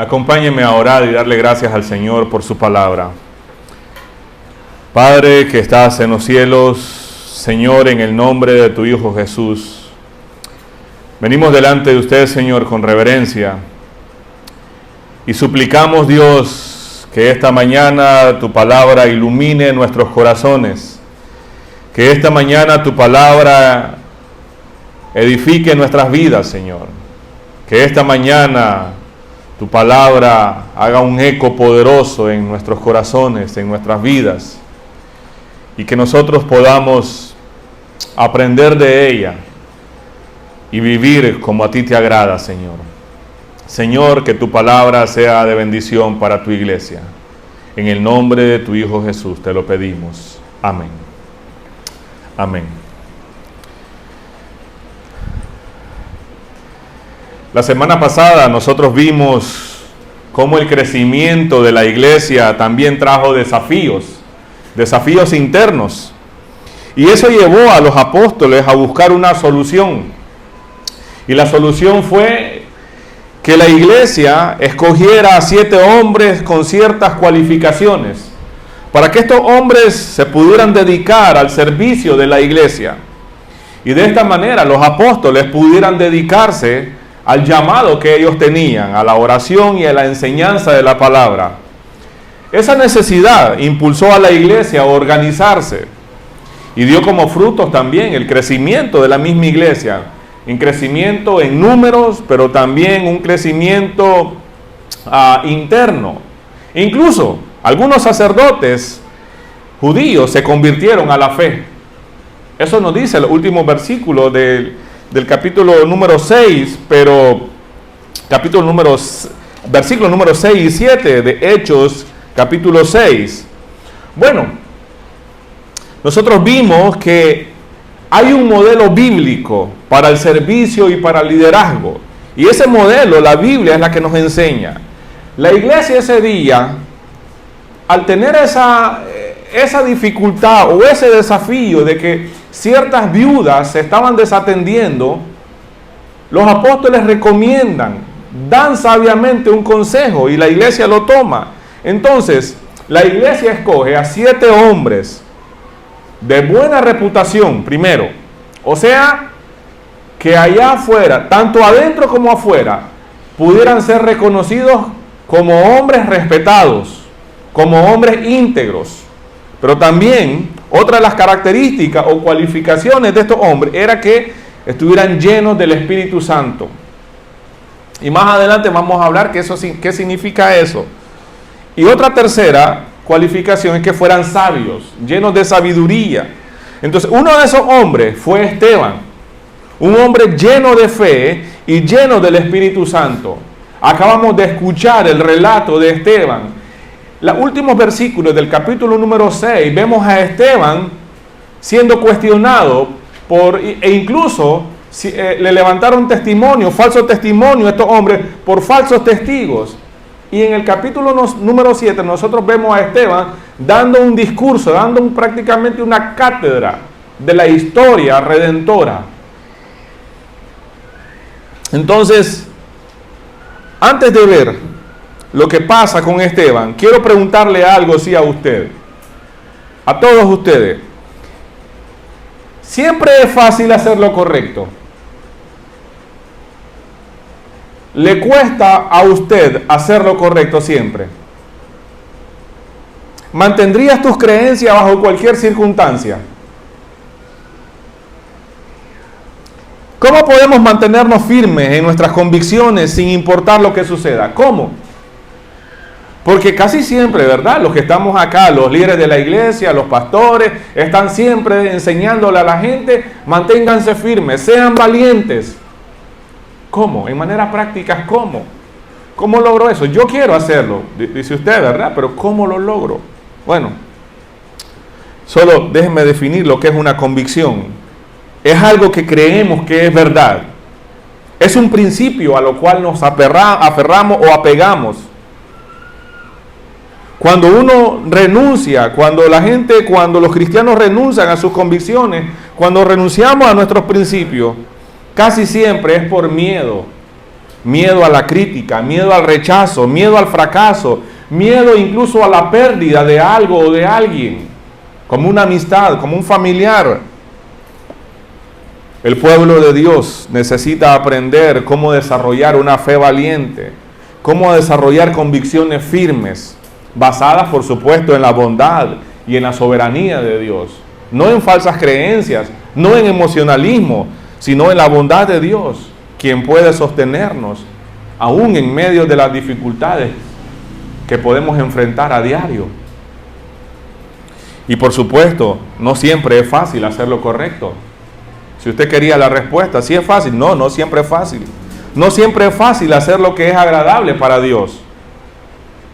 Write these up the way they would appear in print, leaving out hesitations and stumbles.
Acompáñenme a orar y darle gracias al Señor por su palabra. Padre que estás en los cielos, Señor, en el nombre de tu Hijo Jesús, venimos delante de usted, Señor, con reverencia y suplicamos, Dios, que esta mañana tu palabra ilumine nuestros corazones, que esta mañana tu palabra edifique nuestras vidas, Señor, que esta mañana tu palabra haga un eco poderoso en nuestros corazones, en nuestras vidas, y que nosotros podamos aprender de ella y vivir como a ti te agrada, Señor. Señor, que tu palabra sea de bendición para tu iglesia. En el nombre de tu Hijo Jesús te lo pedimos. Amén. Amén. La semana pasada nosotros vimos cómo el crecimiento de la iglesia también trajo desafíos internos. Y eso llevó a los apóstoles a buscar una solución. Y la solución fue que la iglesia escogiera a 7 hombres con ciertas cualificaciones, para que estos hombres se pudieran dedicar al servicio de la iglesia. Y de esta manera los apóstoles pudieran dedicarse al llamado que ellos tenían, a la oración y a la enseñanza de la palabra. Esa necesidad impulsó a la iglesia a organizarse y dio como frutos también el crecimiento de la misma iglesia, un crecimiento en números, pero también un crecimiento interno. Incluso algunos sacerdotes judíos se convirtieron a la fe. Eso nos dice el último versículo del capítulo número 6, versículo número 6 y 7 de Hechos, capítulo 6. Bueno, nosotros vimos que hay un modelo bíblico para el servicio y para el liderazgo. Y ese modelo, la Biblia es la que nos enseña. La iglesia ese día, al tener esa dificultad o ese desafío de que ciertas viudas se estaban desatendiendo, los apóstoles recomiendan, dan sabiamente un consejo y la iglesia lo toma. Entonces, la iglesia escoge a 7 hombres de buena reputación primero, o sea, que allá afuera, tanto adentro como afuera, pudieran ser reconocidos como hombres respetados, como hombres íntegros. Pero también otra de las características o cualificaciones de estos hombres era que estuvieran llenos del Espíritu Santo. Y más adelante vamos a hablar qué significa eso. Y otra tercera cualificación es que fueran sabios, llenos de sabiduría. Entonces, uno de esos hombres fue Esteban, un hombre lleno de fe y lleno del Espíritu Santo. Acabamos de escuchar el relato de Esteban. Los últimos versículos del capítulo número 6, vemos a Esteban siendo cuestionado e incluso le levantaron testimonio, falso testimonio a estos hombres por falsos testigos. Y en el capítulo número 7 nosotros vemos a Esteban dando un discurso, prácticamente una cátedra de la historia redentora. Entonces, antes de ver lo que pasa con Esteban, quiero preguntarle algo sí a usted, a todos ustedes. ¿Siempre es fácil hacer lo correcto? ¿Le cuesta a usted hacer lo correcto siempre? ¿Mantendrías tus creencias bajo cualquier circunstancia? ¿Cómo podemos mantenernos firmes en nuestras convicciones sin importar lo que suceda? ¿Cómo? Porque casi siempre, ¿verdad? Los que estamos acá, los líderes de la iglesia, los pastores, están siempre enseñándole a la gente, manténganse firmes, sean valientes. ¿Cómo? En manera práctica, ¿cómo? ¿Cómo logro eso? Yo quiero hacerlo, dice usted, ¿verdad? Pero ¿cómo lo logro? Bueno, solo déjenme definir lo que es una convicción. Es algo que creemos que es verdad. Es un principio a lo cual nos aferramos o apegamos. Cuando uno renuncia, cuando los cristianos renuncian a sus convicciones, cuando renunciamos a nuestros principios, casi siempre es por miedo. miedo a la crítica, miedo al rechazo, miedo al fracaso, miedo incluso a la pérdida de algo o de alguien, como una amistad, como un familiar. El pueblo de Dios necesita aprender cómo desarrollar una fe valiente, cómo desarrollar convicciones firmes, basadas por supuesto en la bondad y en la soberanía de Dios, no en falsas creencias, no en emocionalismo, sino en la bondad de Dios, quien puede sostenernos aún en medio de las dificultades que podemos enfrentar a diario. Y por supuesto, no siempre es fácil hacer lo correcto. Si usted quería la respuesta, ¿sí es fácil? No, no siempre es fácil. No siempre es fácil hacer lo que es agradable para Dios.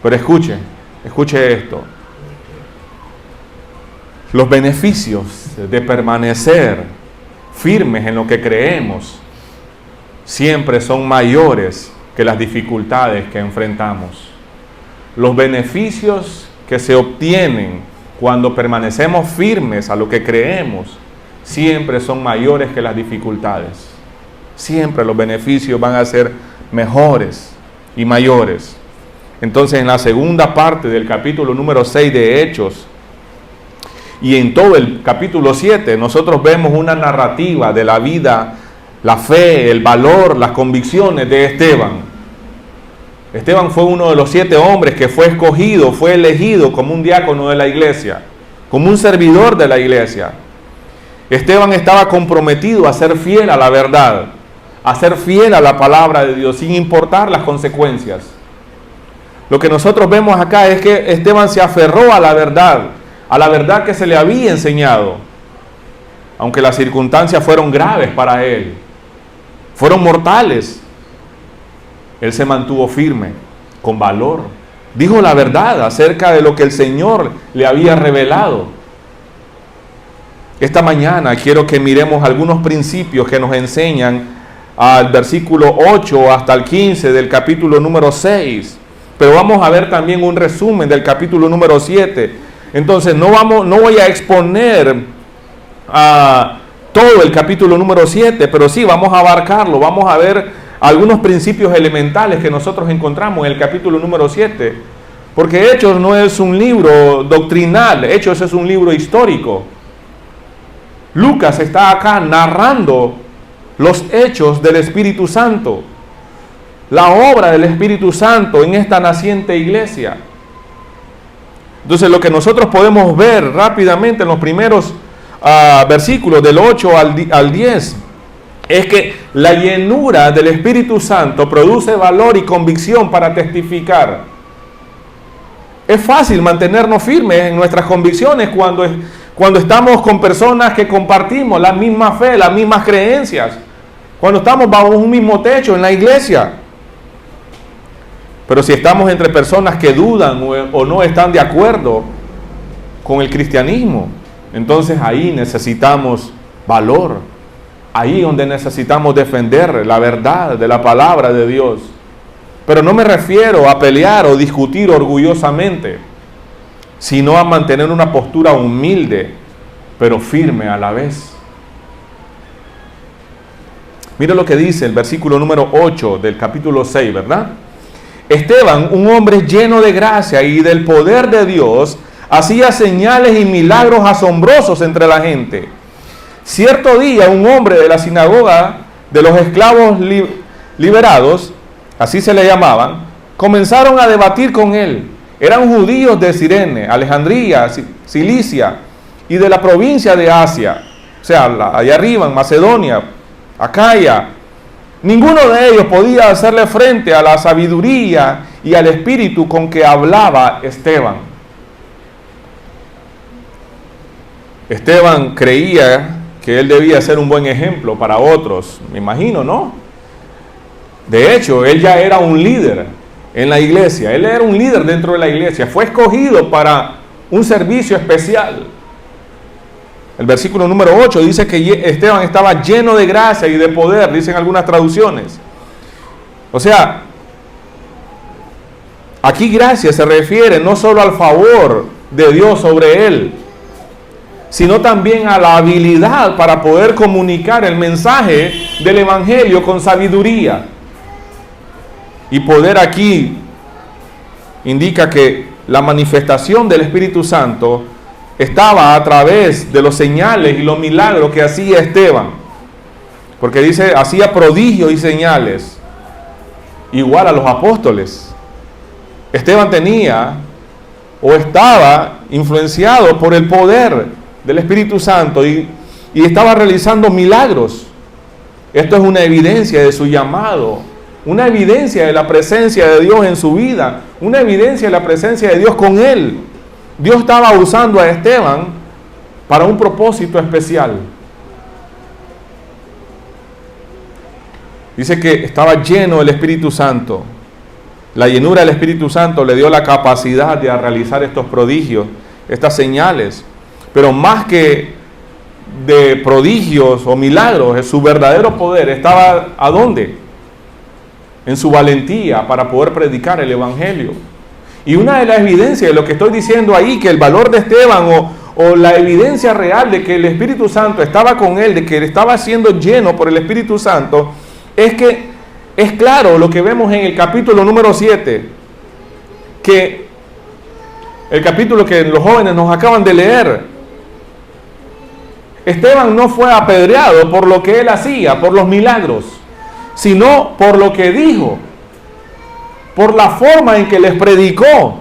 Pero escuche esto. Los beneficios de permanecer firmes en lo que creemos siempre son mayores que las dificultades que enfrentamos. Los beneficios que se obtienen cuando permanecemos firmes a lo que creemos siempre son mayores que las dificultades. Siempre los beneficios van a ser mejores y mayores. Entonces, en la segunda parte del capítulo número 6 de Hechos y en todo el capítulo 7, nosotros vemos una narrativa de la vida, la fe, el valor, las convicciones de Esteban. Esteban fue uno de los 7 hombres que fue escogido, fue elegido como un diácono de la iglesia, como un servidor de la iglesia. Esteban estaba comprometido a ser fiel a la verdad, a ser fiel a la palabra de Dios, sin importar las consecuencias. Lo que nosotros vemos acá es que Esteban se aferró a la verdad que se le había enseñado, aunque las circunstancias fueron graves para él, fueron mortales. Él se mantuvo firme, con valor. Dijo la verdad acerca de lo que el Señor le había revelado. Esta mañana quiero que miremos algunos principios que nos enseñan al versículo 8 hasta el 15 del capítulo número 6. Pero vamos a ver también un resumen del capítulo número 7. Entonces no voy a exponer todo el capítulo número 7, pero sí vamos a abarcarlo. Vamos a ver algunos principios elementales que nosotros encontramos en el capítulo número 7. Porque Hechos no es un libro doctrinal, Hechos es un libro histórico. Lucas está acá narrando los hechos del Espíritu Santo, la obra del Espíritu Santo en esta naciente iglesia. Entonces lo que nosotros podemos ver rápidamente en los primeros versículos del 8 al 10 es que la llenura del Espíritu Santo produce valor y convicción para testificar. Es fácil mantenernos firmes en nuestras convicciones cuando estamos con personas que compartimos la misma fe, las mismas creencias, cuando estamos bajo un mismo techo en la iglesia. Pero si estamos entre personas que dudan o no están de acuerdo con el cristianismo, entonces ahí necesitamos valor, ahí donde necesitamos defender la verdad de la palabra de Dios. Pero no me refiero a pelear o discutir orgullosamente, sino a mantener una postura humilde, pero firme a la vez. Mira lo que dice el versículo número 8 del capítulo 6, ¿verdad? Esteban, un hombre lleno de gracia y del poder de Dios, hacía señales y milagros asombrosos entre la gente. Cierto día, un hombre de la sinagoga de los esclavos liberados, así se le llamaban, comenzaron a debatir con él. Eran judíos de Cirene, Alejandría, Cilicia y de la provincia de Asia, o sea, allá arriba en Macedonia, Acaya. Ninguno de ellos podía hacerle frente a la sabiduría y al espíritu con que hablaba Esteban. Esteban creía que él debía ser un buen ejemplo para otros, me imagino, ¿no? De hecho, él ya era un líder en la iglesia, él era un líder dentro de la iglesia, fue escogido para un servicio especial. El versículo número 8 dice que Esteban estaba lleno de gracia y de poder, dicen algunas traducciones. O sea, aquí gracia se refiere no solo al favor de Dios sobre él, sino también a la habilidad para poder comunicar el mensaje del evangelio con sabiduría. Y poder aquí indica que la manifestación del Espíritu Santo estaba a través de los señales y los milagros que hacía Esteban. Porque dice, hacía prodigios y señales, igual a los apóstoles. Esteban tenía o estaba influenciado por el poder del Espíritu Santo y estaba realizando milagros. Esto es una evidencia de su llamado, una evidencia de la presencia de Dios en su vida, una evidencia de la presencia de Dios con él. Dios estaba usando a Esteban para un propósito especial. Dice que estaba lleno del Espíritu Santo. La llenura del Espíritu Santo le dio la capacidad de realizar estos prodigios, estas señales. Pero más que de prodigios o milagros, su verdadero poder estaba ¿a dónde? En su valentía para poder predicar el Evangelio. Y una de las evidencias de lo que estoy diciendo ahí, que el valor de Esteban o la evidencia real de que el Espíritu Santo estaba con él, de que él estaba siendo lleno por el Espíritu Santo, es que es claro lo que vemos en el capítulo número 7, que el capítulo que los jóvenes nos acaban de leer. Esteban no fue apedreado por lo que él hacía, por los milagros, sino por lo que dijo, por la forma en que les predicó,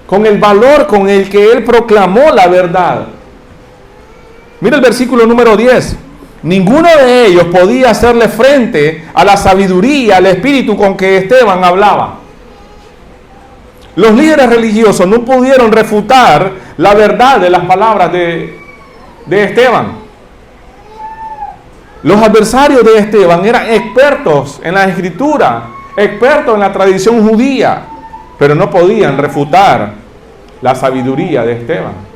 con el valor con el que él proclamó la verdad. Mira el versículo número 10. Ninguno de ellos podía hacerle frente a la sabiduría, al espíritu con que Esteban hablaba. Los líderes religiosos no pudieron refutar la verdad de las palabras de Esteban. Los adversarios de Esteban eran expertos en la escritura, expertos en la tradición judía, pero no podían refutar la sabiduría de Esteban.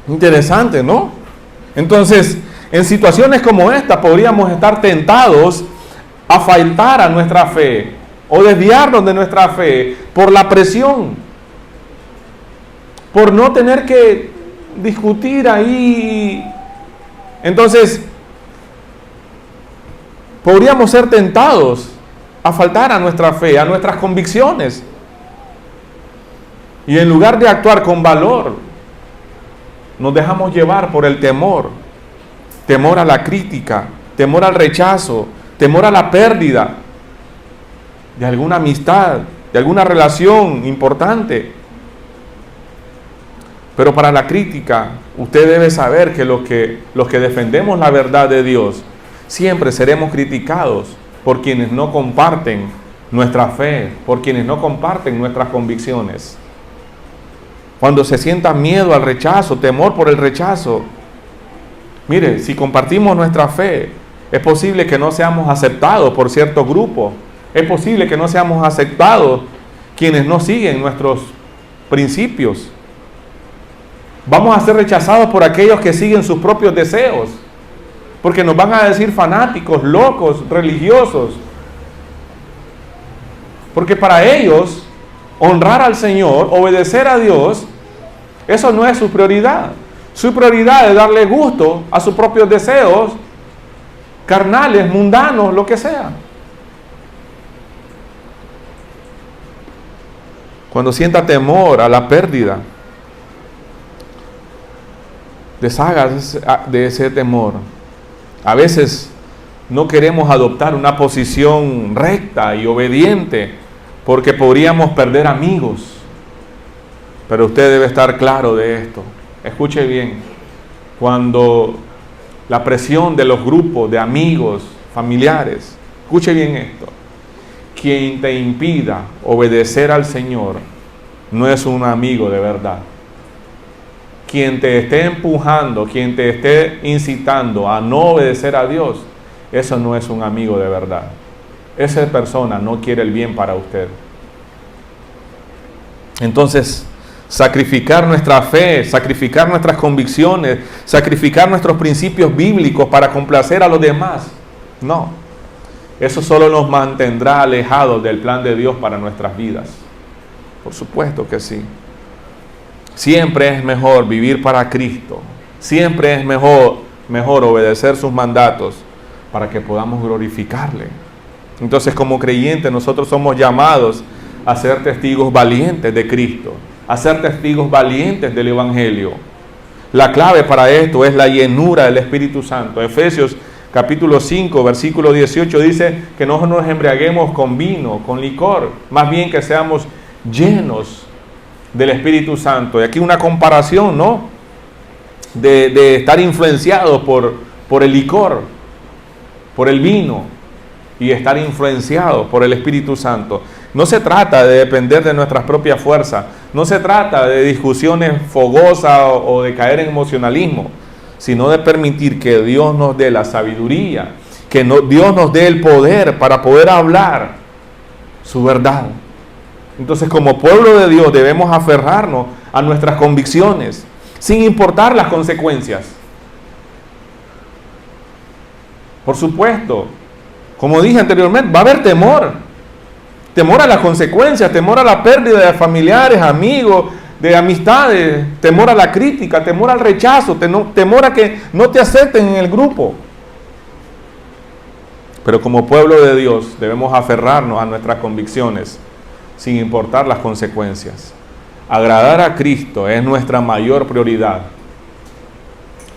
Interesante, ¿no? Entonces, en situaciones como esta podríamos estar tentados a faltar a nuestra fe o desviarnos de nuestra fe por la presión, por no tener que discutir ahí. Entonces, podríamos ser tentados a faltar a nuestra fe, a nuestras convicciones. Y en lugar de actuar con valor, nos dejamos llevar por el temor. Temor a la crítica, temor al rechazo, temor a la pérdida de alguna amistad, de alguna relación importante. Pero para la crítica, usted debe saber que los que defendemos la verdad de Dios, siempre seremos criticados por quienes no comparten nuestra fe, por quienes no comparten nuestras convicciones. Cuando se sienta miedo al rechazo, temor por el rechazo, mire, si compartimos nuestra fe, es posible que no seamos aceptados por ciertos grupos, es posible que no seamos aceptados quienes no siguen nuestros principios. Vamos a ser rechazados por aquellos que siguen sus propios deseos, porque nos van a decir fanáticos, locos, religiosos. Porque para ellos, honrar al Señor, obedecer a Dios, eso no es su prioridad. Su prioridad es darle gusto a sus propios deseos, carnales, mundanos, lo que sea. Cuando sienta temor a la pérdida, deshágase de ese temor. A veces no queremos adoptar una posición recta y obediente porque podríamos perder amigos. Pero usted debe estar claro de esto. Escuche bien. Cuando la presión de los grupos, de amigos, familiares, escuche bien esto. Quien te impida obedecer al Señor no es un amigo de verdad. Quien te esté empujando, quien te esté incitando a no obedecer a Dios, eso no es un amigo de verdad. Esa persona no quiere el bien para usted. Entonces, sacrificar nuestra fe, sacrificar nuestras convicciones, sacrificar nuestros principios bíblicos para complacer a los demás, no. Eso solo nos mantendrá alejados del plan de Dios para nuestras vidas. Por supuesto que sí. Siempre es mejor vivir para Cristo. Siempre es mejor obedecer sus mandatos para que podamos glorificarle. Entonces, como creyentes, nosotros somos llamados a ser testigos valientes de Cristo, a ser testigos valientes del Evangelio. La clave para esto es la llenura del Espíritu Santo. Efesios capítulo 5, versículo 18 dice que no nos embriaguemos con vino, con licor, más bien que seamos llenos del Espíritu Santo. Y aquí una comparación, ¿no? De estar influenciados por el licor, por el vino, y estar influenciados por el Espíritu Santo. No se trata de depender de nuestras propias fuerzas, no se trata de discusiones fogosas o de caer en emocionalismo, sino de permitir que Dios nos dé la sabiduría, que Dios nos dé el poder para poder hablar su verdad. Entonces, como pueblo de Dios, debemos aferrarnos a nuestras convicciones, sin importar las consecuencias. Por supuesto, como dije anteriormente, va a haber temor. Temor a las consecuencias, temor a la pérdida de familiares, amigos, de amistades, temor a la crítica, temor al rechazo, temor a que no te acepten en el grupo. Pero como pueblo de Dios debemos aferrarnos a nuestras convicciones sin importar las consecuencias. Agradar a Cristo es nuestra mayor prioridad.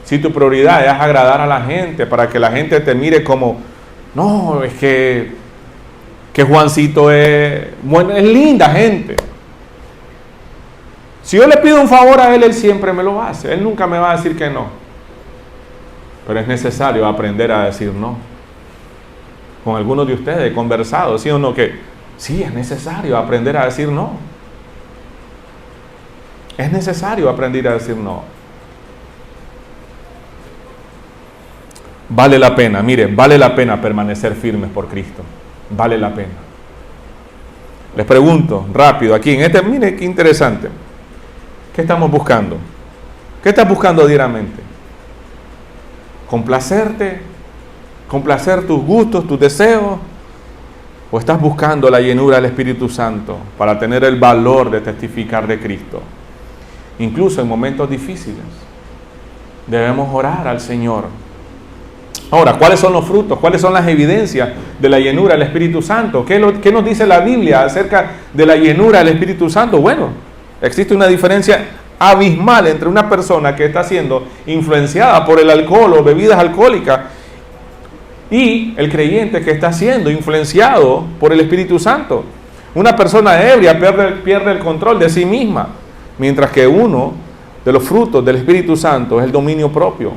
Si tu prioridad es agradar a la gente para que la gente te mire como, no, es que Juancito es linda gente. Si yo le pido un favor a él siempre me lo hace. Él nunca me va a decir que no. Pero es necesario aprender a decir no. Con algunos de ustedes he conversado, ¿sí o no? Que sí, es necesario aprender a decir no. Es necesario aprender a decir no. Vale la pena, mire, vale la pena permanecer firmes por Cristo. Vale la pena. Les pregunto rápido aquí en mire qué interesante. ¿Qué estamos buscando? ¿Qué estás buscando diariamente? ¿Complacerte? ¿Complacer tus gustos, tus deseos? ¿O estás buscando la llenura del Espíritu Santo para tener el valor de testificar de Cristo? Incluso en momentos difíciles debemos orar al Señor. Ahora, ¿cuáles son los frutos? ¿Cuáles son las evidencias de la llenura del Espíritu Santo? ¿Qué nos dice la Biblia acerca de la llenura del Espíritu Santo? Bueno, existe una diferencia abismal entre una persona que está siendo influenciada por el alcohol o bebidas alcohólicas y el creyente que está siendo influenciado por el Espíritu Santo. Una persona ebria pierde el control de sí misma, mientras que uno de los frutos del Espíritu Santo es el dominio propio.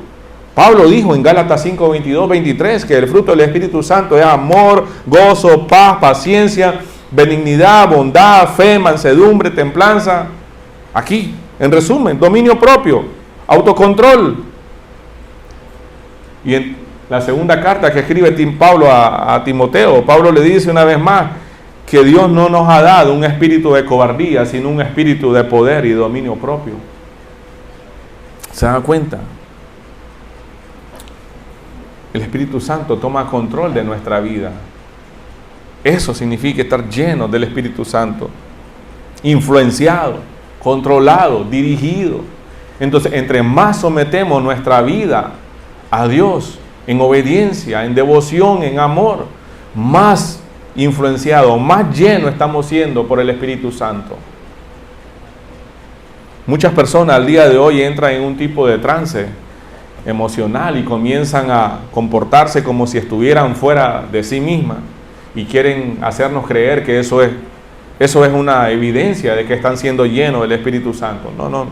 Pablo dijo en Gálatas 5, 22, 23 que el fruto del Espíritu Santo es amor, gozo, paz, paciencia, benignidad, bondad, fe, mansedumbre, templanza. Aquí, en resumen, dominio propio, autocontrol. Y en la segunda carta que escribe Pablo a Timoteo, Pablo le dice una vez más que Dios no nos ha dado un espíritu de cobardía, sino un espíritu de poder y dominio propio. ¿Se dan cuenta? El Espíritu Santo toma control de nuestra vida. Eso significa estar lleno del Espíritu Santo, influenciado, controlado, dirigido. Entonces, entre más sometemos nuestra vida a Dios, en obediencia, en devoción, en amor, más influenciado, más lleno estamos siendo por el Espíritu Santo. Muchas personas al día de hoy entran en un tipo de trance emocional y comienzan a comportarse como si estuvieran fuera de sí mismas y quieren hacernos creer que eso es una evidencia de que están siendo llenos del Espíritu Santo. No.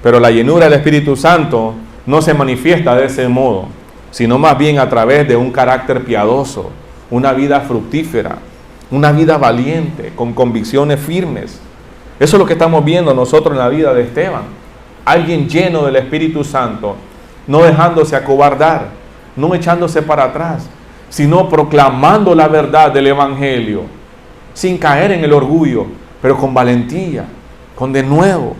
Pero la llenura del Espíritu Santo no se manifiesta de ese modo, sino más bien a través de un carácter piadoso, una vida fructífera, una vida valiente, con convicciones firmes. Eso es lo que estamos viendo nosotros en la vida de Esteban. Alguien lleno del Espíritu Santo, no dejándose acobardar, no echándose para atrás, sino proclamando la verdad del Evangelio, sin caer en el orgullo, pero con valentía, con denuedo.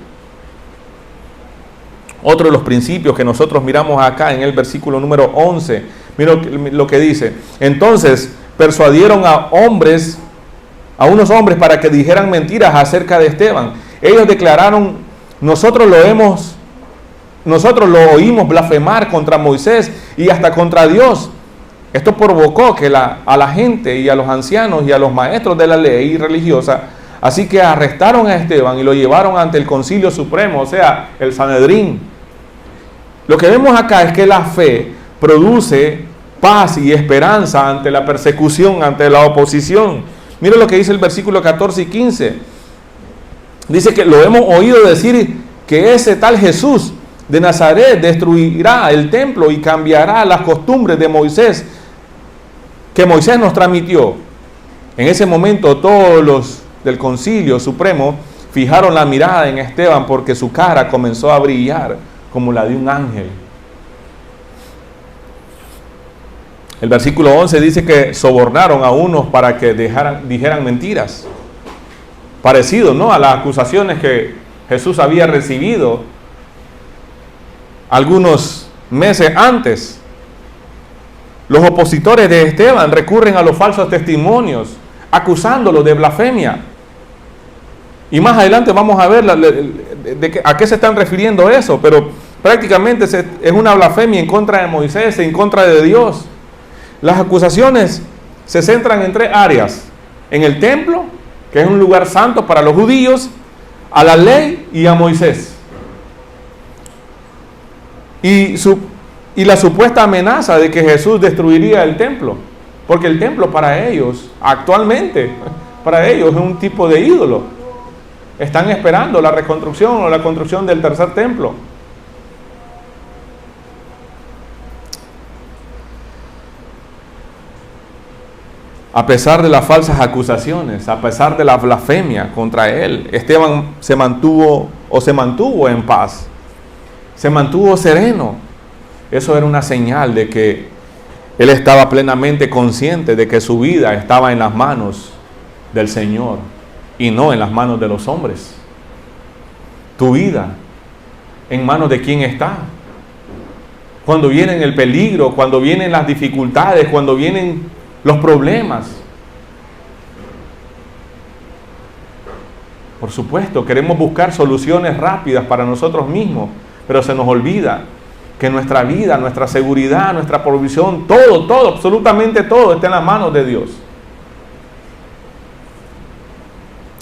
Otro de los principios que nosotros miramos acá en el versículo número 11, mira lo que dice. Entonces persuadieron a unos hombres para que dijeran mentiras acerca de Esteban. Ellos declararon: nosotros lo oímos blasfemar contra Moisés y hasta contra Dios. Esto provocó que a la gente y a los ancianos y a los maestros de la ley religiosa, así que arrestaron a Esteban y lo llevaron ante el Concilio Supremo, o sea, el Sanedrín. Lo que vemos acá es que la fe produce paz y esperanza ante la persecución, ante la oposición. Mira lo que dice el versículo 14 y 15. Dice que lo hemos oído decir que ese tal Jesús de Nazaret destruirá el templo y cambiará las costumbres de Moisés, que Moisés nos transmitió. En ese momento todos los del Concilio Supremo fijaron la mirada en Esteban porque su cara comenzó a brillar como la de un ángel. El versículo 11 dice que sobornaron a unos para que dijeran mentiras, parecido, ¿no?, a las acusaciones que Jesús había recibido algunos meses antes. Los opositores de Esteban recurren a los falsos testimonios, acusándolo de blasfemia. Y más adelante vamos a ver a qué se están refiriendo eso, pero prácticamente es una blasfemia en contra de Moisés, en contra de Dios. Las acusaciones se centran en tres áreas: en el templo, que es un lugar santo para los judíos, a la ley y a Moisés. Y la supuesta amenaza de que Jesús destruiría el templo, porque el templo para ellos, actualmente, para ellos es un tipo de ídolo. Están esperando la reconstrucción o la construcción del tercer templo. A pesar de las falsas acusaciones, a pesar de la blasfemia contra él, Esteban se mantuvo en paz, se mantuvo sereno. Eso era una señal de que él estaba plenamente consciente de que su vida estaba en las manos del Señor y no en las manos de los hombres. Tu vida, ¿en manos de quién está? Cuando viene el peligro, cuando vienen las dificultades, cuando vienen los problemas. Por supuesto, queremos buscar soluciones rápidas para nosotros mismos, pero se nos olvida que nuestra vida, nuestra seguridad, nuestra provisión, todo, absolutamente todo está en las manos de Dios.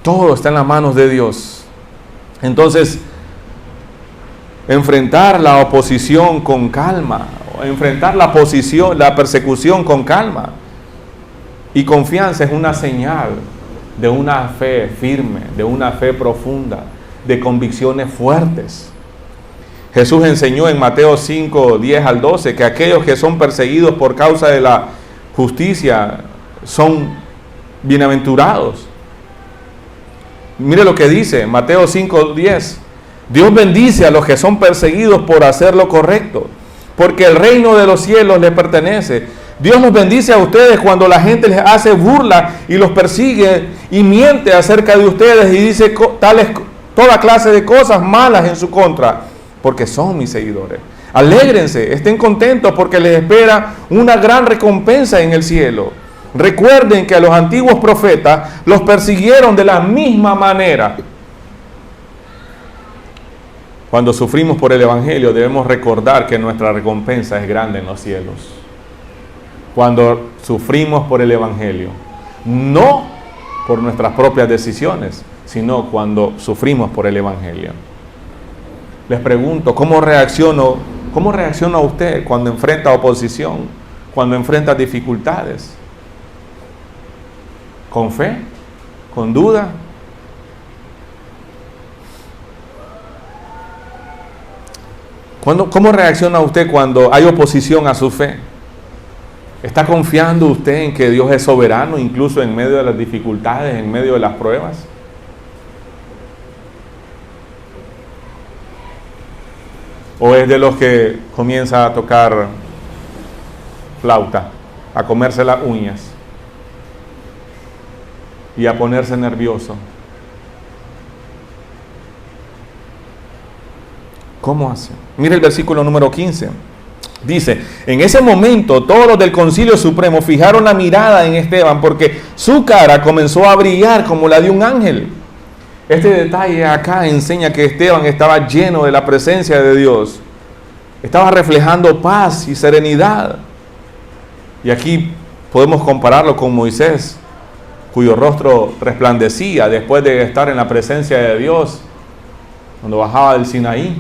Todo está en las manos de Dios. Entonces, enfrentar la oposición con calma, enfrentar la persecución con calma y confianza es una señal de una fe firme, de una fe profunda, de convicciones fuertes. Jesús enseñó en Mateo 5, 10 al 12 que aquellos que son perseguidos por causa de la justicia son bienaventurados. Mire lo que dice Mateo 5, 10. Dios bendice a los que son perseguidos por hacer lo correcto, porque el reino de los cielos les pertenece. Dios los bendice a ustedes cuando la gente les hace burla y los persigue y miente acerca de ustedes y dice toda clase de cosas malas en su contra, porque son mis seguidores. Alégrense, estén contentos porque les espera una gran recompensa en el cielo. Recuerden que a los antiguos profetas los persiguieron de la misma manera. Cuando sufrimos por el Evangelio debemos recordar que nuestra recompensa es grande en los cielos. Cuando sufrimos por el Evangelio, no por nuestras propias decisiones, sino cuando sufrimos por el Evangelio. Les pregunto, ¿cómo reacciona usted cuando enfrenta oposición, cuando enfrenta dificultades? ¿Con fe? ¿Con duda? ¿Cómo reacciona usted cuando hay oposición a su fe? ¿Está confiando usted en que Dios es soberano incluso en medio de las dificultades, en medio de las pruebas? ¿O es de los que comienza a tocar flauta, a comerse las uñas y a ponerse nervioso? ¿Cómo hace? Mire el versículo número 15. Dice, en ese momento todos los del Concilio Supremo fijaron la mirada en Esteban porque su cara comenzó a brillar como la de un ángel. Este detalle acá enseña que Esteban estaba lleno de la presencia de Dios. Estaba reflejando paz y serenidad. Y aquí podemos compararlo con Moisés, cuyo rostro resplandecía después de estar en la presencia de Dios, cuando bajaba del Sinaí.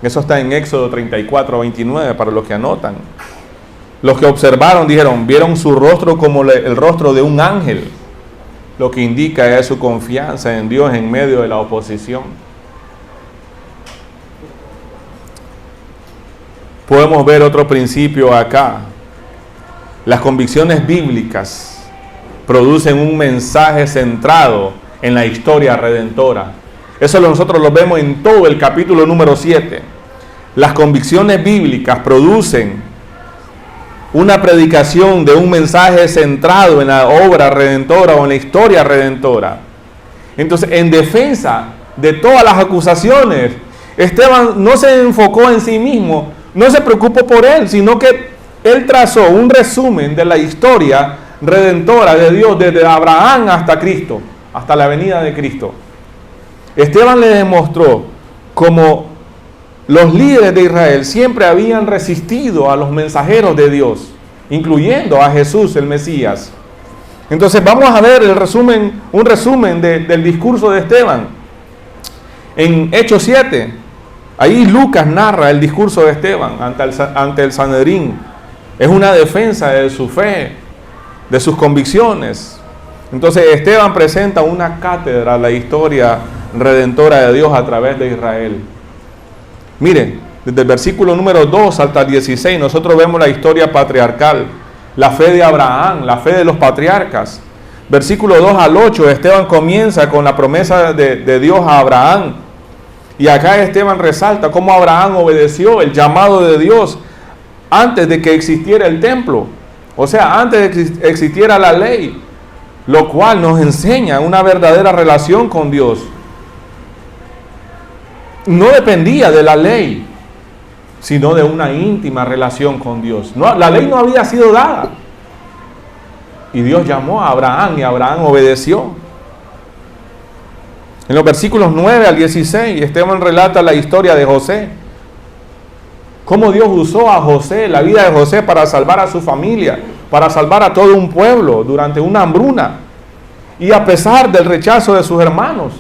Eso está en Éxodo 34:29, para los que anotan. Los que observaron dijeron, vieron su rostro como el rostro de un ángel, lo que indica es su confianza en Dios en medio de la oposición. Podemos ver otro principio acá. Las convicciones bíblicas producen un mensaje centrado en la historia redentora. Eso nosotros lo vemos en todo el capítulo número 7. Las convicciones bíblicas producen una predicación de un mensaje centrado en la obra redentora o en la historia redentora. Entonces, en defensa de todas las acusaciones, Esteban no se enfocó en sí mismo, no se preocupó por él, sino que él trazó un resumen de la historia redentora de Dios desde Abraham hasta Cristo, hasta la venida de Cristo. Esteban le demostró cómo los líderes de Israel siempre habían resistido a los mensajeros de Dios, incluyendo a Jesús el Mesías. Entonces vamos a ver un resumen del discurso de Esteban. En Hechos 7, ahí Lucas narra el discurso de Esteban ante el Sanedrín. Es una defensa de su fe, de sus convicciones. Entonces Esteban presenta una cátedra a la historia redentora de Dios a través de Israel. Mire, desde el versículo número 2 hasta el 16, nosotros vemos la historia patriarcal, la fe de Abraham, la fe de los patriarcas. Versículo 2 al 8, Esteban comienza con la promesa de Dios a Abraham. Y acá Esteban resalta cómo Abraham obedeció el llamado de Dios antes de que existiera el templo. O sea, antes de que existiera la ley, lo cual nos enseña una verdadera relación con Dios. No dependía de la ley, sino de una íntima relación con Dios. No, la ley no había sido dada. Y Dios llamó a Abraham y Abraham obedeció. En los versículos 9 al 16, Esteban relata la historia de José. Cómo Dios usó a José, la vida de José, para salvar a su familia, para salvar a todo un pueblo durante una hambruna. Y a pesar del rechazo de sus hermanos.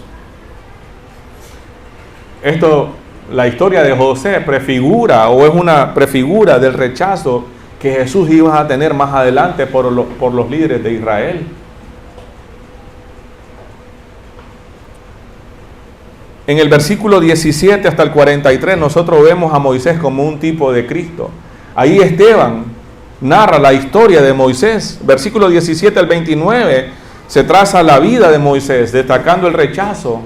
La historia de José prefigura o es una prefigura del rechazo que Jesús iba a tener más adelante por los líderes de Israel. En el versículo 17 hasta el 43 nosotros vemos a Moisés como un tipo de Cristo. Ahí Esteban narra la historia de Moisés. Versículo 17 al 29 se traza la vida de Moisés, destacando el rechazo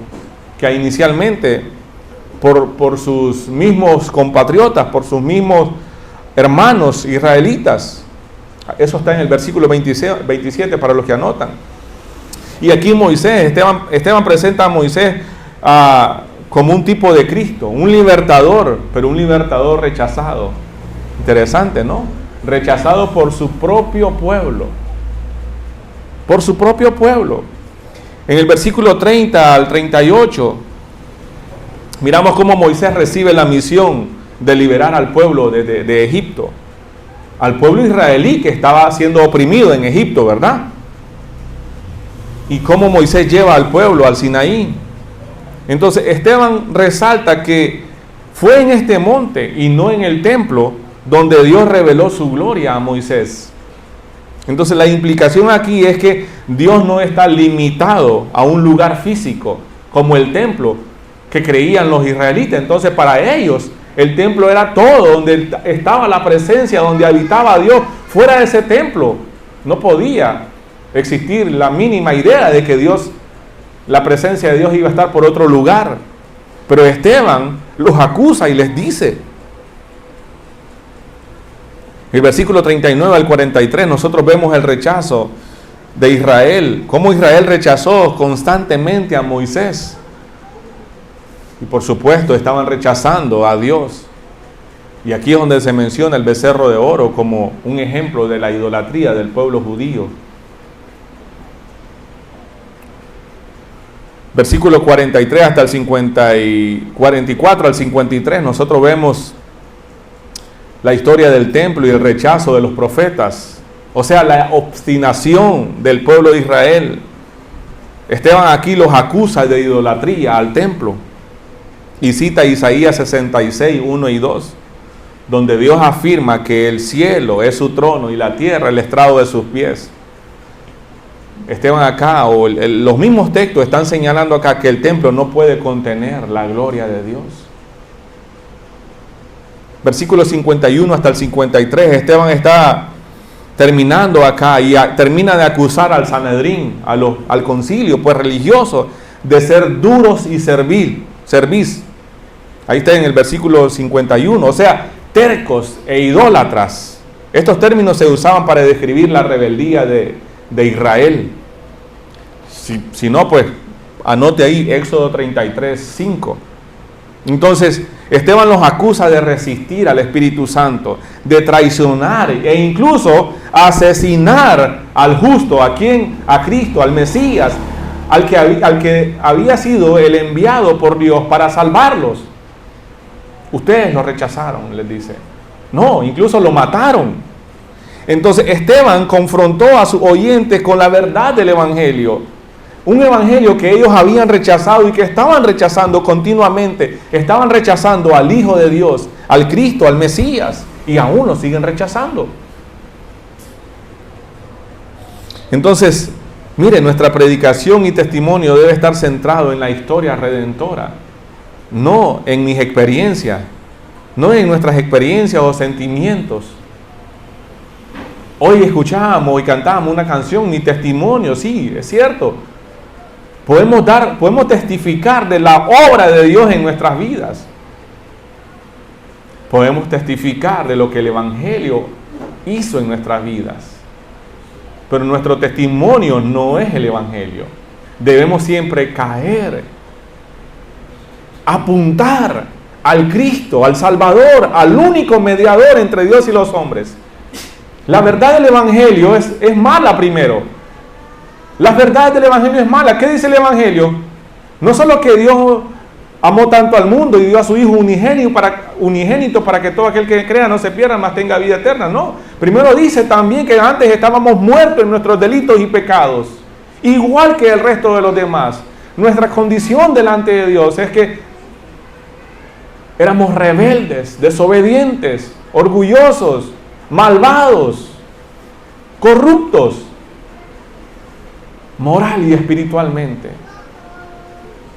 que inicialmente por sus mismos compatriotas, por sus mismos hermanos israelitas. Eso está en el versículo 27 para los que anotan. Y aquí Moisés, Esteban presenta a Moisés como un tipo de Cristo, un libertador, pero un libertador rechazado. Interesante, ¿no? Rechazado por su propio pueblo. Por su propio pueblo. En el versículo 30 al 38, miramos cómo Moisés recibe la misión de liberar al pueblo de Egipto. Al pueblo israelí que estaba siendo oprimido en Egipto, ¿verdad? Y cómo Moisés lleva al pueblo al Sinaí. Entonces Esteban resalta que fue en este monte y no en el templo donde Dios reveló su gloria a Moisés. Entonces la implicación aquí es que Dios no está limitado a un lugar físico como el templo que creían los israelitas. Entonces para ellos el templo era todo, donde estaba la presencia, donde habitaba Dios. Fuera de ese templo no podía existir la mínima idea de que la presencia de Dios iba a estar por otro lugar. Pero Esteban los acusa y les dice, el versículo 39 al 43, nosotros vemos el rechazo de Israel, cómo Israel rechazó constantemente a Moisés. Y por supuesto estaban rechazando a Dios. Y aquí es donde se menciona el becerro de oro como un ejemplo de la idolatría del pueblo judío. Versículo 43 hasta el 44 al 53, nosotros vemos la historia del templo y el rechazo de los profetas O sea, la obstinación del pueblo de Israel. Esteban aquí los acusa de idolatría al templo. Y cita Isaías 66, 1 y 2, donde Dios afirma que el cielo es su trono y la tierra el estrado de sus pies. Esteban acá, o los mismos textos están señalando acá que el templo no puede contener la gloria de Dios. Versículos 51 hasta el 53, Esteban está terminando acá y termina de acusar al Sanedrín, al concilio pues religioso, de ser duros y cerviz. Ahí está en el versículo 51, o sea, tercos e idólatras. Estos términos se usaban para describir la rebeldía de Israel. Si no, pues anote ahí Éxodo 33, 5. Entonces, Esteban los acusa de resistir al Espíritu Santo, de traicionar e incluso asesinar al justo, ¿a quién? A Cristo, al Mesías, al que había sido el enviado por Dios para salvarlos. Ustedes lo rechazaron, les dice. No, incluso lo mataron. Entonces Esteban confrontó a sus oyentes con la verdad del Evangelio. Un evangelio que ellos habían rechazado y que estaban rechazando continuamente. Estaban rechazando al Hijo de Dios, al Cristo, al Mesías, y aún lo siguen rechazando. Entonces, mire, nuestra predicación y testimonio debe estar centrado en la historia redentora, no en mis experiencias, no en nuestras experiencias o sentimientos. Hoy escuchamos y cantamos una canción, mi testimonio, sí, es cierto. Podemos testificar de la obra de Dios en nuestras vidas. Podemos testificar de lo que el Evangelio hizo en nuestras vidas. Pero nuestro testimonio no es el Evangelio. Debemos siempre caer, apuntar al Cristo, al Salvador, al único mediador entre Dios y los hombres. La verdad del Evangelio es mala primero. Las verdades del Evangelio es mala. ¿Qué dice el Evangelio? No solo que Dios amó tanto al mundo y dio a su Hijo unigénito para que todo aquel que crea no se pierda, mas tenga vida eterna. No. Primero dice también que antes estábamos muertos en nuestros delitos y pecados, igual que el resto de los demás. Nuestra condición delante de Dios es que éramos rebeldes, desobedientes, orgullosos, malvados, corruptos, moral y espiritualmente.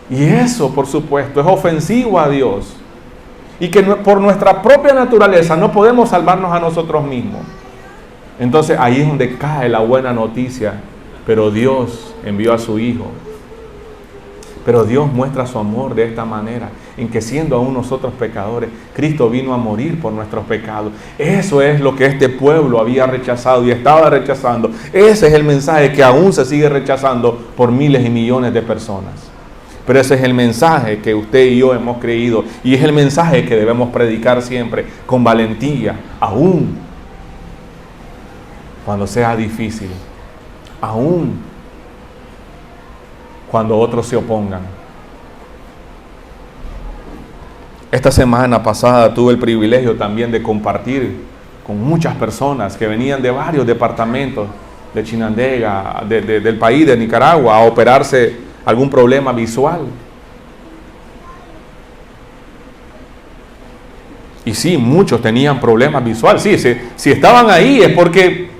Y eso, por supuesto, es ofensivo a Dios. Y que por nuestra propia naturaleza no podemos salvarnos a nosotros mismos. Entonces ahí es donde cae la buena noticia. Pero Dios envió a su Hijo. Pero Dios muestra su amor de esta manera, en que siendo aún nosotros pecadores, Cristo vino a morir por nuestros pecados. Eso es lo que este pueblo había rechazado y estaba rechazando. Ese es el mensaje que aún se sigue rechazando por miles y millones de personas. Pero ese es el mensaje que usted y yo hemos creído, y es el mensaje que debemos predicar siempre con valentía, aún cuando sea difícil, aún cuando otros se opongan. Esta semana pasada tuve el privilegio también de compartir con muchas personas que venían de varios departamentos de Chinandega, del país de Nicaragua, a operarse algún problema visual. Y sí, muchos tenían problemas visuales. Sí, si estaban ahí es porque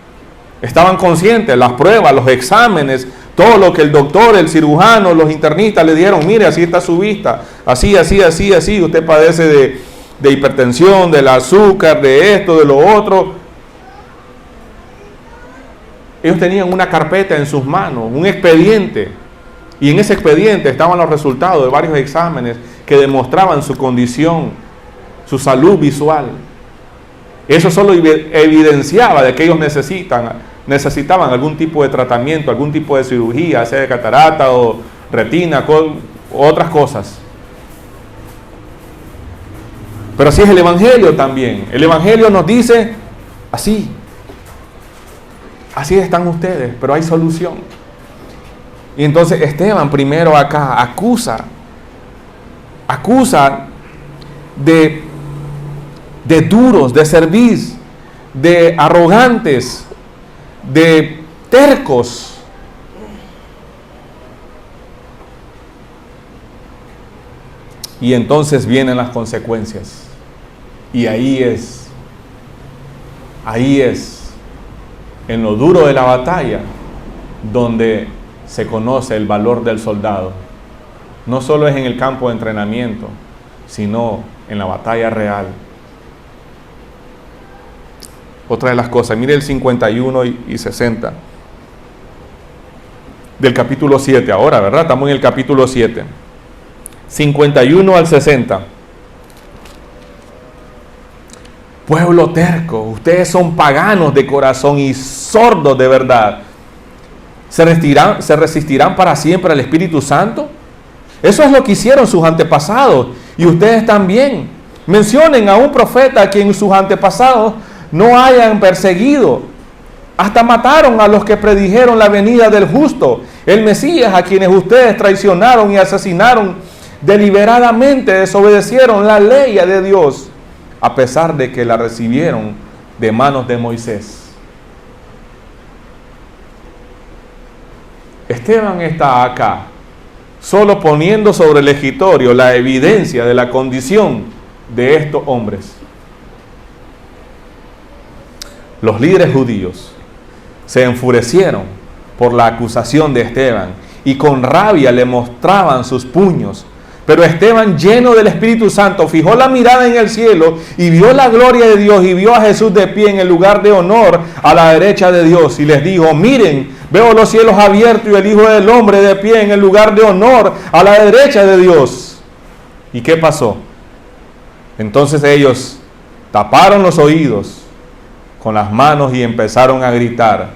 estaban conscientes, las pruebas, los exámenes, todo lo que el doctor, el cirujano, los internistas le dieron. Mire, así está su vista, así, usted padece de hipertensión, del azúcar, de esto, de lo otro. Ellos tenían una carpeta en sus manos, un expediente, y en ese expediente estaban los resultados de varios exámenes que demostraban su condición, su salud visual. Eso solo evidenciaba de que ellos necesitaban algún tipo de tratamiento, algún tipo de cirugía, sea de catarata o retina, otras cosas. Pero así es el Evangelio también. El Evangelio nos dice así están ustedes, pero hay solución. Y entonces Esteban primero acá acusa de duros, de cerviz, de arrogantes, de tercos. Y entonces vienen las consecuencias. Y ahí es, en lo duro de la batalla, donde se conoce el valor del soldado. No solo es en el campo de entrenamiento, sino en la batalla real. Otra de las cosas, mire el 51 y 60 del capítulo 7 ahora, ¿verdad? Estamos en el capítulo 7. 51 al 60. Pueblo terco, ustedes son paganos de corazón y sordos de verdad. ¿Se resistirán para siempre al Espíritu Santo? Eso es lo que hicieron sus antepasados, y ustedes también. Mencionen a un profeta a quien sus antepasados no hayan perseguido. Hasta mataron a los que predijeron la venida del justo, el Mesías, a quienes ustedes traicionaron y asesinaron. Deliberadamente desobedecieron la ley de Dios, a pesar de que la recibieron de manos de Moisés. Esteban está acá, solo poniendo sobre el escritorio la evidencia de la condición de estos hombres. Los líderes judíos se enfurecieron por la acusación de Esteban y con rabia le mostraban sus puños. Pero Esteban, lleno del Espíritu Santo, fijó la mirada en el cielo y vio la gloria de Dios y vio a Jesús de pie en el lugar de honor a la derecha de Dios. Y les dijo: miren, veo los cielos abiertos y el Hijo del Hombre de pie en el lugar de honor a la derecha de Dios. ¿Y qué pasó? Entonces ellos taparon los oídos con las manos y empezaron a gritar.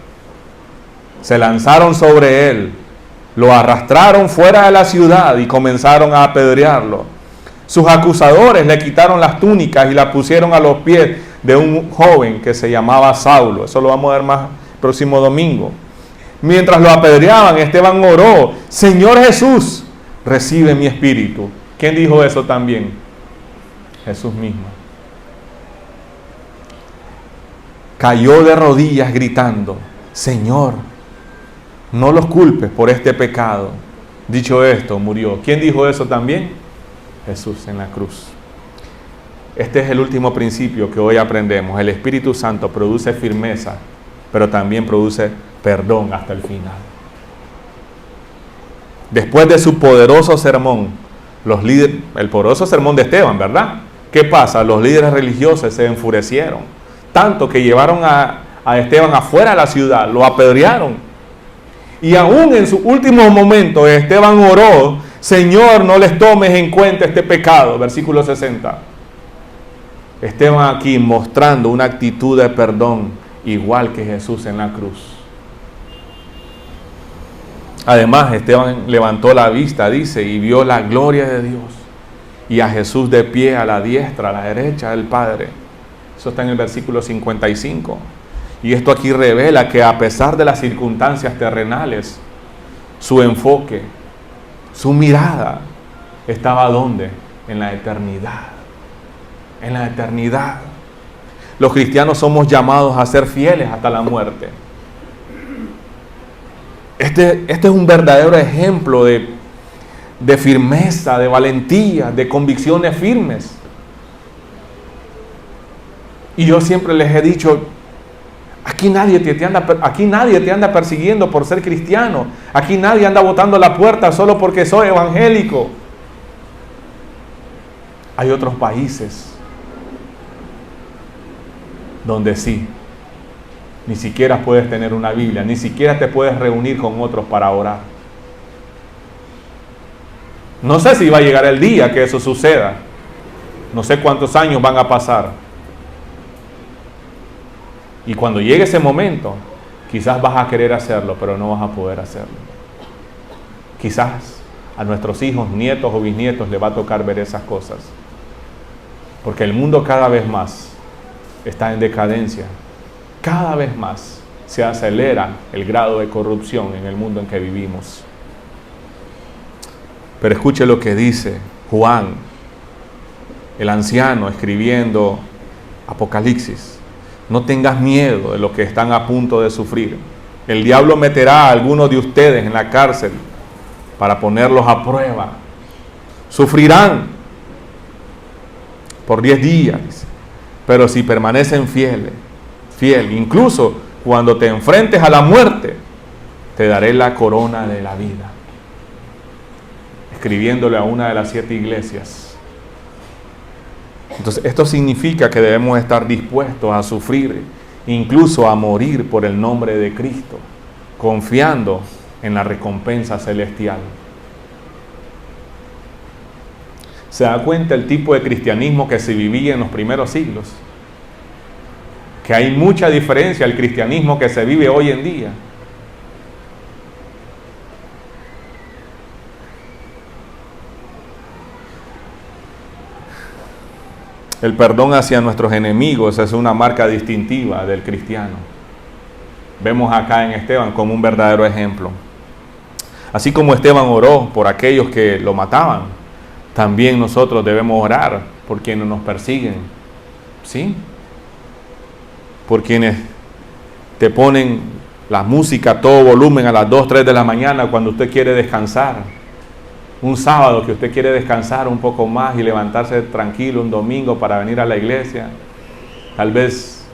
Se lanzaron sobre él, lo arrastraron fuera de la ciudad y comenzaron a apedrearlo. Sus acusadores le quitaron las túnicas y las pusieron a los pies de un joven que se llamaba Saulo. Eso lo vamos a ver más próximo domingo. Mientras lo apedreaban, Esteban oró: Señor Jesús, recibe mi espíritu. ¿Quién dijo eso también? Jesús mismo. Cayó de rodillas gritando: Señor, no los culpes por este pecado. Dicho esto, murió. ¿Quién dijo eso también? Jesús en la cruz. Este es el último principio que hoy aprendemos. El Espíritu Santo produce firmeza, pero también produce perdón hasta el final. Después de su poderoso sermón, los líderes, el poderoso sermón de Esteban, ¿verdad? ¿Qué pasa? Los líderes religiosos se enfurecieron, tanto que llevaron a Esteban afuera de la ciudad, lo apedrearon. Y aún en su último momento, Esteban oró: Señor, no les tomes en cuenta este pecado. Versículo 60. Esteban aquí mostrando una actitud de perdón, igual que Jesús en la cruz. Además, Esteban levantó la vista, dice, y vio la gloria de Dios y a Jesús de pie a la diestra, a la derecha del Padre. Eso está en el versículo 55. Y esto aquí revela que a pesar de las circunstancias terrenales, su enfoque, su mirada estaba ¿dónde? En la eternidad. En la eternidad. Los cristianos somos llamados a ser fieles hasta la muerte. Este es un verdadero ejemplo de firmeza, de valentía, de convicciones firmes. Y yo siempre les he dicho: aquí nadie te anda persiguiendo por ser cristiano. Aquí nadie anda botando la puerta solo porque soy evangélico. Hay otros países donde sí, ni siquiera puedes tener una Biblia, ni siquiera te puedes reunir con otros para orar. No sé si va a llegar el día que eso suceda. No sé cuántos años van a pasar. Y cuando llegue ese momento, quizás vas a querer hacerlo, pero no vas a poder hacerlo. Quizás a nuestros hijos, nietos o bisnietos les va a tocar ver esas cosas. Porque el mundo cada vez más está en decadencia. Cada vez más se acelera el grado de corrupción en el mundo en que vivimos. Pero escuche lo que dice Juan, el anciano, escribiendo Apocalipsis. No tengas miedo de lo que están a punto de sufrir. El diablo meterá a algunos de ustedes en la cárcel para ponerlos a prueba. Sufrirán por 10 días, dice. Pero si permanecen fieles, incluso cuando te enfrentes a la muerte, te daré la corona de la vida. Escribiéndole a una de las 7 iglesias. Entonces, esto significa que debemos estar dispuestos a sufrir, incluso a morir por el nombre de Cristo, confiando en la recompensa celestial. ¿Se da cuenta el tipo de cristianismo que se vivía en los primeros siglos? Que hay mucha diferencia al cristianismo que se vive hoy en día. El perdón hacia nuestros enemigos es una marca distintiva del cristiano. Vemos acá en Esteban como un verdadero ejemplo. Así como Esteban oró por aquellos que lo mataban, también nosotros debemos orar por quienes nos persiguen. ¿Sí? Por quienes te ponen la música a todo volumen a las 2, 3 de la mañana cuando usted quiere descansar. Un sábado que usted quiere descansar un poco más y levantarse tranquilo un domingo para venir a la iglesia. Tal vez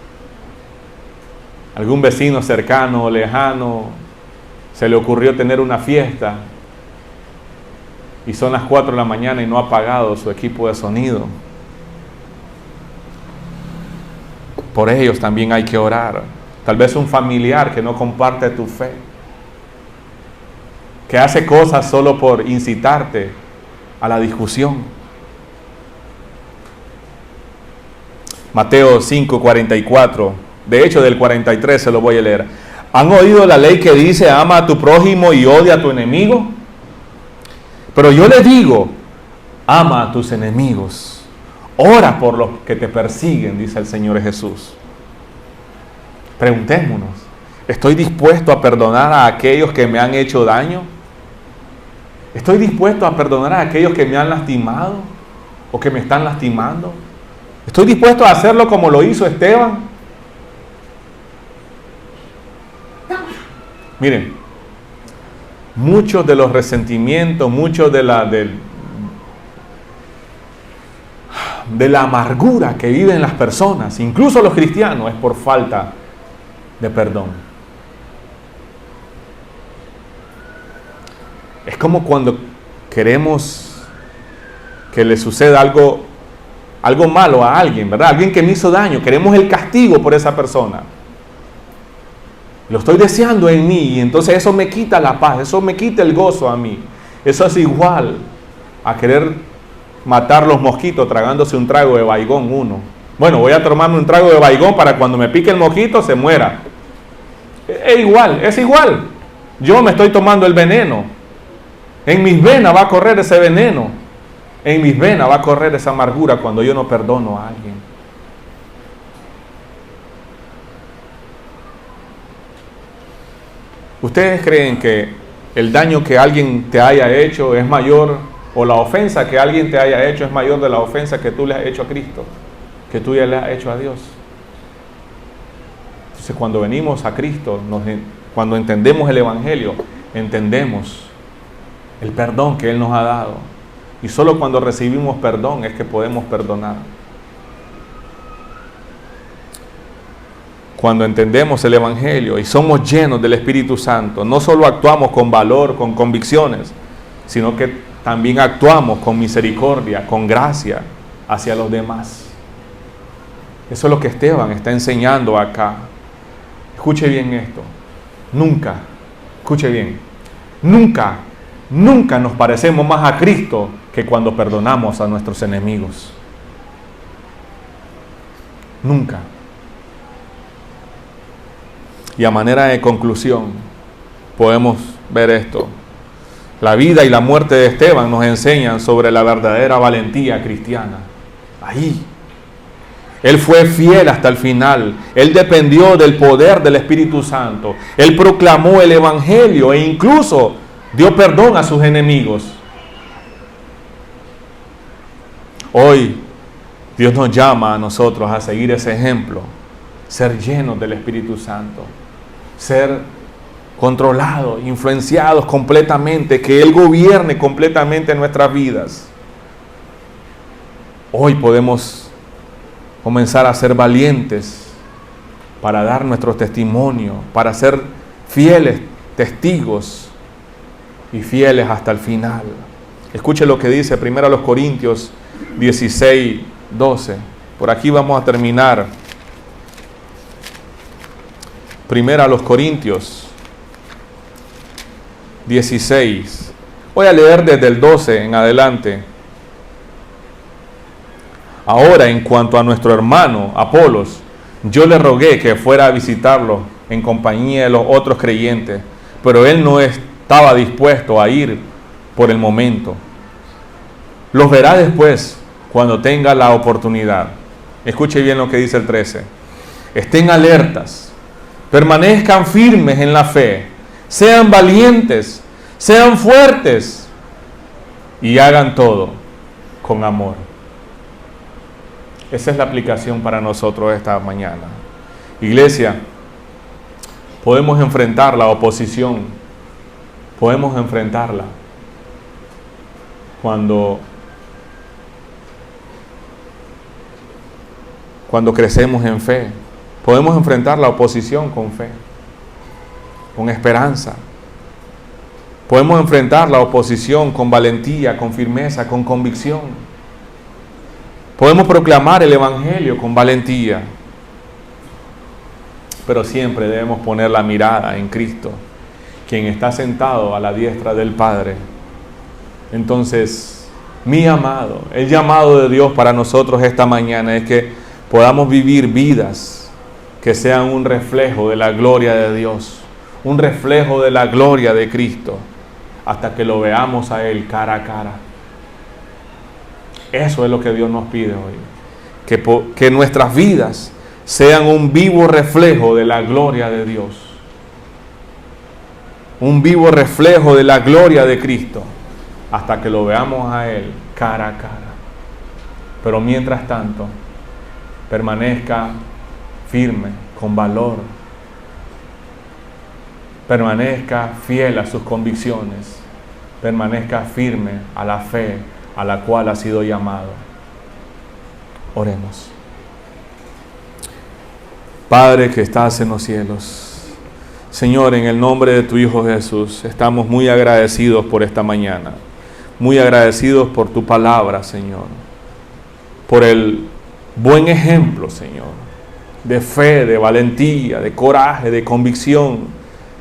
algún vecino cercano o lejano se le ocurrió tener una fiesta y son las 4 de la mañana y no ha apagado su equipo de sonido. Por ellos también hay que orar. Tal vez un familiar que no comparte tu fe, que hace cosas solo por incitarte a la discusión. Mateo 5:44, de hecho del 43 se lo voy a leer. ¿Han oído la ley que dice ama a tu prójimo y odia a tu enemigo? Pero yo les digo, ama a tus enemigos, ora por los que te persiguen, dice el Señor Jesús. Preguntémonos, ¿estoy dispuesto a perdonar a aquellos que me han hecho daño? ¿Estoy dispuesto a perdonar a aquellos que me han lastimado o que me están lastimando? ¿Estoy dispuesto a hacerlo como lo hizo Esteban? Miren, muchos de los resentimientos, muchos de la amargura que viven las personas, incluso los cristianos, es por falta de perdón. Es como cuando queremos que le suceda algo malo a alguien, ¿verdad? Alguien que me hizo daño. Queremos el castigo por esa persona. Lo estoy deseando en mí y entonces eso me quita la paz, eso me quita el gozo a mí. Eso es igual a querer matar los mosquitos tragándose un trago de baigón uno. Bueno, voy a tomarme un trago de baigón para cuando me pique el mosquito se muera. Es igual. Yo me estoy tomando el veneno. En mis venas va a correr ese veneno. En mis venas va a correr esa amargura cuando yo no perdono a alguien. ¿Ustedes creen que el daño que alguien te haya hecho es mayor, o la ofensa que alguien te haya hecho es mayor de la ofensa que tú le has hecho a Cristo, que tú ya le has hecho a Dios? Entonces, cuando venimos a Cristo, cuando entendemos el Evangelio, entendemos el perdón que Él nos ha dado. Y solo cuando recibimos perdón es que podemos perdonar. Cuando entendemos el Evangelio y somos llenos del Espíritu Santo, no solo actuamos con valor, con convicciones, sino que también actuamos con misericordia, con gracia hacia los demás. Eso es lo que Esteban está enseñando acá. Escuche bien esto. Nunca nos parecemos más a Cristo que cuando perdonamos a nuestros enemigos. Nunca. Y a manera de conclusión, podemos ver esto. La vida y la muerte de Esteban nos enseñan sobre la verdadera valentía cristiana. Ahí. Él fue fiel hasta el final. Él dependió del poder del Espíritu Santo. Él proclamó el Evangelio e incluso dio perdón a sus enemigos. Hoy Dios nos llama a nosotros a seguir ese ejemplo ser llenos del Espíritu Santo, ser controlados, influenciados completamente, que Él gobierne completamente nuestras vidas. Hoy podemos comenzar a ser valientes para dar nuestro testimonio, para ser fieles testigos y fieles hasta el final. Escuche lo que dice 1 Corintios 16, 12. Por aquí vamos a terminar. 1 Corintios 16. Voy a leer desde el 12 en adelante. Ahora, en cuanto a nuestro hermano Apolos, yo le rogué que fuera a visitarlo en compañía de los otros creyentes, pero él no estaba dispuesto a ir por el momento. Los verá después, cuando tenga la oportunidad. Escuche bien lo que dice el 13. Estén alertas, permanezcan firmes en la fe, sean valientes, sean fuertes y hagan todo con amor. Esa es la aplicación para nosotros esta mañana. Iglesia, podemos enfrentar la oposición, podemos enfrentarla cuando crecemos en fe. Podemos enfrentar la oposición con fe, con esperanza. Podemos enfrentar la oposición con valentía, con firmeza, con convicción. Podemos proclamar el Evangelio con valentía, pero siempre debemos poner la mirada en Cristo, quien está sentado a la diestra del Padre. Entonces, mi amado, el llamado de Dios para nosotros esta mañana es que podamos vivir vidas que sean un reflejo de la gloria de Dios, un reflejo de la gloria de Cristo, hasta que lo veamos a Él cara a cara. Eso es lo que Dios nos pide hoy. Que nuestras vidas sean un vivo reflejo de la gloria de Dios. Un vivo reflejo de la gloria de Cristo. Hasta que lo veamos a Él cara a cara. Pero mientras tanto, permanezca firme, con valor. Permanezca fiel a sus convicciones. Permanezca firme a la fe a la cual ha sido llamado. Oremos. Padre que estás en los cielos, Señor, en el nombre de tu Hijo Jesús, estamos muy agradecidos por esta mañana, muy agradecidos por tu palabra, Señor, por el buen ejemplo, Señor, de fe, de valentía, de coraje, de convicción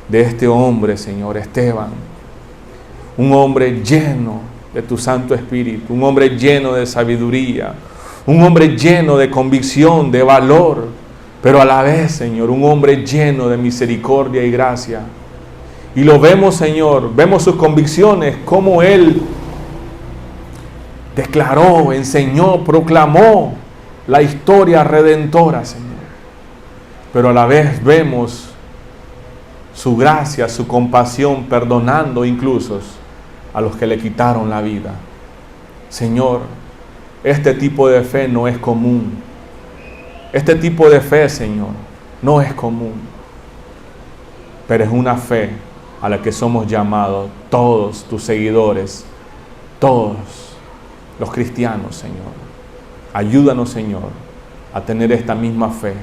de este hombre, Señor, Esteban, un hombre lleno de tu Santo Espíritu, un hombre lleno de sabiduría, un hombre lleno de convicción, de valor, pero a la vez, Señor, un hombre lleno de misericordia y gracia. Y lo vemos, Señor, vemos sus convicciones, cómo Él declaró, enseñó, proclamó la historia redentora, Señor. Pero a la vez vemos su gracia, su compasión, perdonando incluso a los que le quitaron la vida. Señor, este tipo de fe no es común. Este tipo de fe, Señor, no es común. Pero es una fe a la que somos llamados todos tus seguidores, todos los cristianos, Señor. Ayúdanos, Señor, a tener esta misma fe,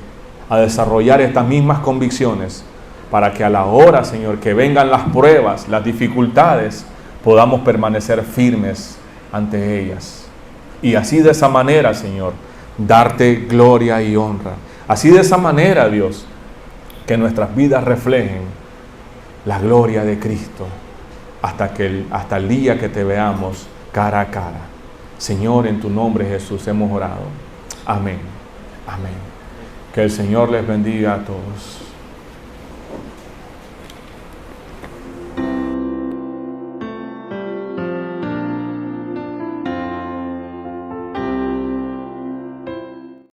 a desarrollar estas mismas convicciones, para que a la hora, Señor, que vengan las pruebas, las dificultades, podamos permanecer firmes ante ellas. Y así de esa manera, Señor, darte gloria y honra. Así de esa manera, Dios, que nuestras vidas reflejen la gloria de Cristo hasta el día que te veamos cara a cara. Señor, en tu nombre, Jesús, hemos orado. Amén. Amén. Que el Señor les bendiga a todos.